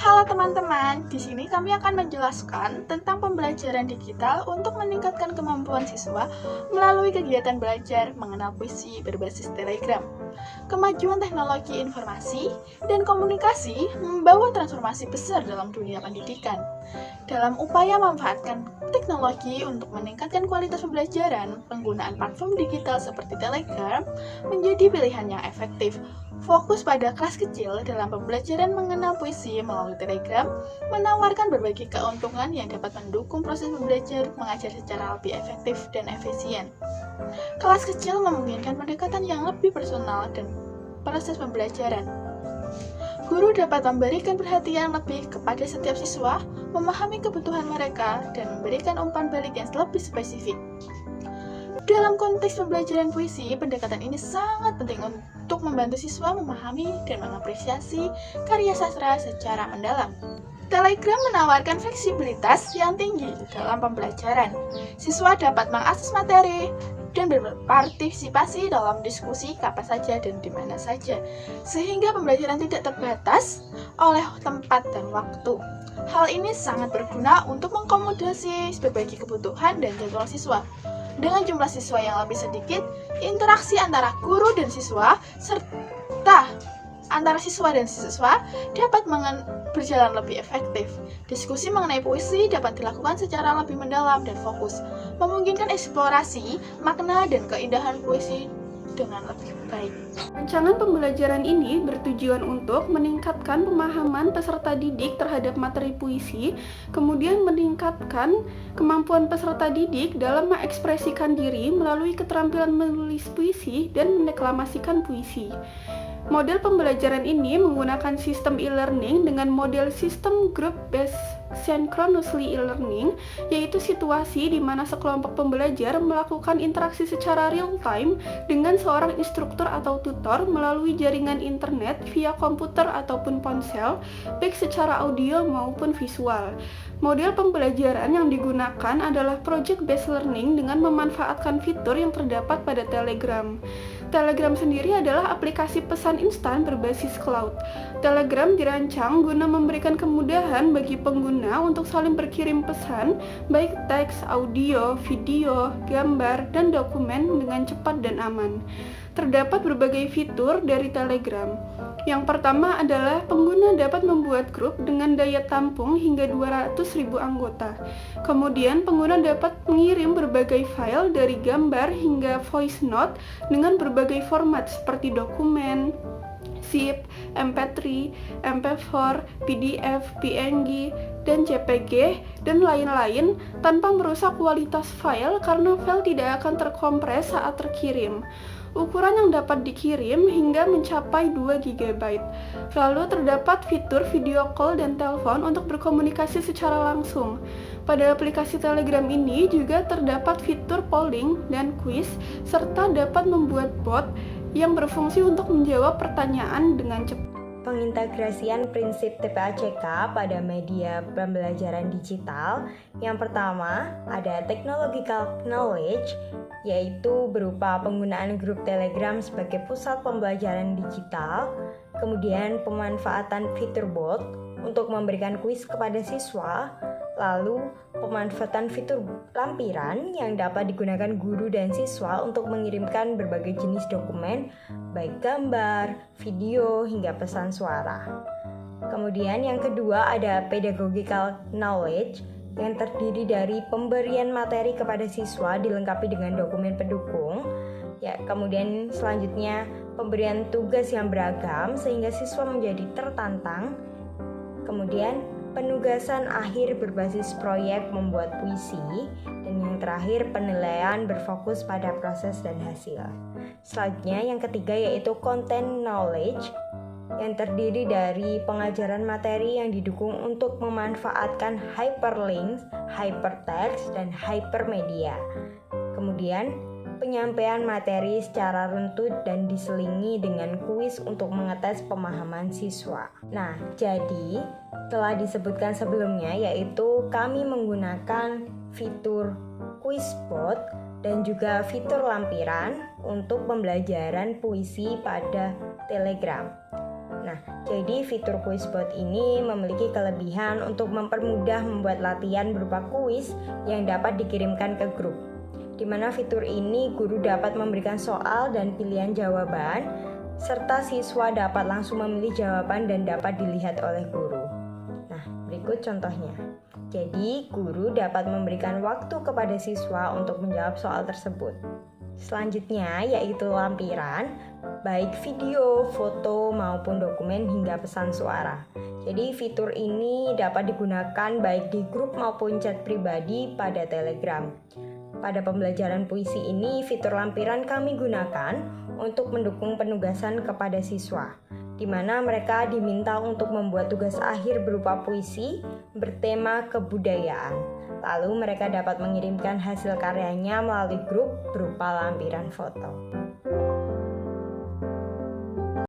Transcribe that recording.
Halo teman-teman, di sini kami akan menjelaskan tentang pembelajaran digital untuk meningkatkan kemampuan siswa melalui kegiatan belajar mengenal puisi berbasis Telegram. Kemajuan teknologi informasi dan komunikasi membawa transformasi besar dalam dunia pendidikan. Dalam upaya memanfaatkan teknologi untuk meningkatkan kualitas pembelajaran, penggunaan platform digital seperti Telegram menjadi pilihan yang efektif. Fokus pada kelas kecil dalam pembelajaran mengenal puisi melalui Telegram menawarkan berbagai keuntungan yang dapat mendukung proses belajar mengajar secara lebih efektif dan efisien. Kelas kecil memungkinkan pendekatan yang lebih personal dan proses pembelajaran. Guru dapat memberikan perhatian lebih kepada setiap siswa, memahami kebutuhan mereka, dan memberikan umpan balik yang lebih spesifik. Dalam konteks pembelajaran puisi, pendekatan ini sangat penting untuk membantu siswa memahami dan mengapresiasi karya sastra secara mendalam. Telegram menawarkan fleksibilitas yang tinggi dalam pembelajaran. Siswa dapat mengakses materi dan berpartisipasi dalam diskusi kapan saja dan di mana saja, sehingga pembelajaran tidak terbatas oleh tempat dan waktu. Hal ini sangat berguna untuk mengakomodasi berbagai kebutuhan dan jadwal siswa. Dengan jumlah siswa yang lebih sedikit, interaksi antara guru dan siswa serta antara siswa dan siswa dapat berjalan lebih efektif. Diskusi mengenai puisi dapat dilakukan secara lebih mendalam dan fokus, memungkinkan eksplorasi makna dan keindahan puisi dengan lebih baik. Rancangan pembelajaran ini bertujuan untuk meningkatkan pemahaman peserta didik terhadap materi puisi, kemudian meningkatkan kemampuan peserta didik dalam mengekspresikan diri melalui keterampilan menulis puisi dan mendeklamasikan puisi. Model pembelajaran ini menggunakan sistem e-learning dengan model sistem group-based synchronously e-learning, yaitu situasi di mana sekelompok pembelajar melakukan interaksi secara real-time dengan seorang instruktur atau tutor melalui jaringan internet via komputer ataupun ponsel, baik secara audio maupun visual. Model pembelajaran yang digunakan adalah project-based learning dengan memanfaatkan fitur yang terdapat pada Telegram. Telegram sendiri adalah aplikasi pesan instan berbasis cloud. Telegram dirancang guna memberikan kemudahan bagi pengguna untuk saling berkirim pesan, baik teks, audio, video, gambar, dan dokumen dengan cepat dan aman. Terdapat berbagai fitur dari Telegram. Yang pertama adalah pengguna dapat membuat grup dengan daya tampung hingga 200.000 anggota. Kemudian pengguna dapat mengirim berbagai file dari gambar hingga voice note dengan berbagai format seperti dokumen, zip, MP3, MP4, PDF, PNG, dan JPG, dan lain-lain tanpa merusak kualitas file karena file tidak akan terkompres saat terkirim. Ukuran yang dapat dikirim hingga mencapai 2 GB. Lalu terdapat fitur video call dan telepon untuk berkomunikasi secara langsung. Pada aplikasi Telegram ini juga terdapat fitur polling dan quiz, serta dapat membuat bot yang berfungsi untuk menjawab pertanyaan dengan cepat. Pengintegrasian prinsip TPACK pada media pembelajaran digital. Yang pertama, ada technological knowledge, yaitu berupa penggunaan grup Telegram sebagai pusat pembelajaran digital, kemudian pemanfaatan fitur bot untuk memberikan kuis kepada siswa, lalu pemanfaatan fitur lampiran yang dapat digunakan guru dan siswa untuk mengirimkan berbagai jenis dokumen, baik gambar, video, hingga pesan suara. Kemudian yang kedua ada pedagogical knowledge yang terdiri dari pemberian materi kepada siswa dilengkapi dengan dokumen pendukung. Kemudian selanjutnya pemberian tugas yang beragam sehingga siswa menjadi tertantang. Kemudian penugasan akhir berbasis proyek membuat puisi, dan yang terakhir penilaian berfokus pada proses dan hasil. Selanjutnya yang ketiga yaitu content knowledge yang terdiri dari pengajaran materi yang didukung untuk memanfaatkan hyperlinks, hypertext, dan hypermedia. Kemudian penyampaian materi secara runtut dan diselingi dengan kuis untuk mengetes pemahaman siswa. Nah, jadi telah disebutkan sebelumnya yaitu kami menggunakan fitur quizbot dan juga fitur lampiran untuk pembelajaran puisi pada Telegram. Nah, jadi fitur Quizbot ini memiliki kelebihan untuk mempermudah membuat latihan berupa kuis yang dapat dikirimkan ke grup. Di mana fitur ini guru dapat memberikan soal dan pilihan jawaban, serta siswa dapat langsung memilih jawaban dan dapat dilihat oleh guru. Nah, berikut contohnya. Jadi, guru dapat memberikan waktu kepada siswa untuk menjawab soal tersebut. Selanjutnya yaitu lampiran, baik video, foto, maupun dokumen hingga pesan suara. Jadi fitur ini dapat digunakan baik di grup maupun chat pribadi pada Telegram. Pada pembelajaran puisi ini, fitur lampiran kami gunakan untuk mendukung penugasan kepada siswa, di mana mereka diminta untuk membuat tugas akhir berupa puisi bertema kebudayaan. Lalu mereka dapat mengirimkan hasil karyanya melalui grup berupa lampiran foto.